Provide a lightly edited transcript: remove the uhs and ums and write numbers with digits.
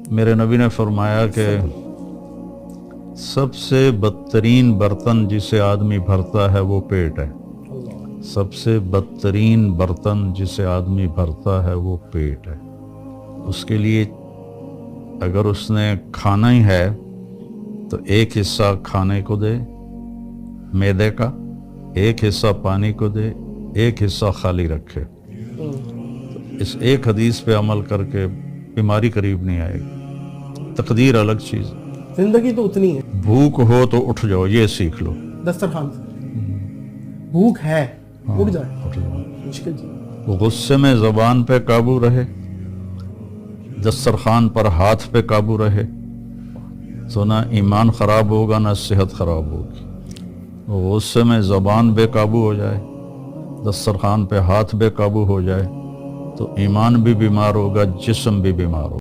मेरे नबी ने फरमाया कि सबसे बदतरीन बर्तन जिसे आदमी भरता है वो पेट है। सबसे बदतरीन बर्तन जिसे आदमी भरता है वो पेट है। उसके लिए अगर उसने खाना ही है तो एक हिस्सा खाने को दे मैदे का, एक हिस्सा पानी को दे, एक हिस्सा खाली रखे। तो इस एक हदीस पे अमल करके बीमारी करीब नहीं आएगी। तकदीर अलग चीज़, जिंदगी तो उतनी है। भूख हो तो उठ जाओ, ये सीख लो। दस्तरखान से भूख है, उठ जाए, उठ जाओ। मुश्किल जी। गुस्से में ज़बान पे काबू रहे, दस्तरखान पर हाथ पे काबू रहे, तो ना ईमान ख़राब होगा ना सेहत ख़राब होगी। गुस्से में ज़बान बेकाबू हो जाए, दस्तरखान पे हाथ बेकाबू हो जाए तो ईमान भी बीमार होगा, जिस्म भी बीमार होगा।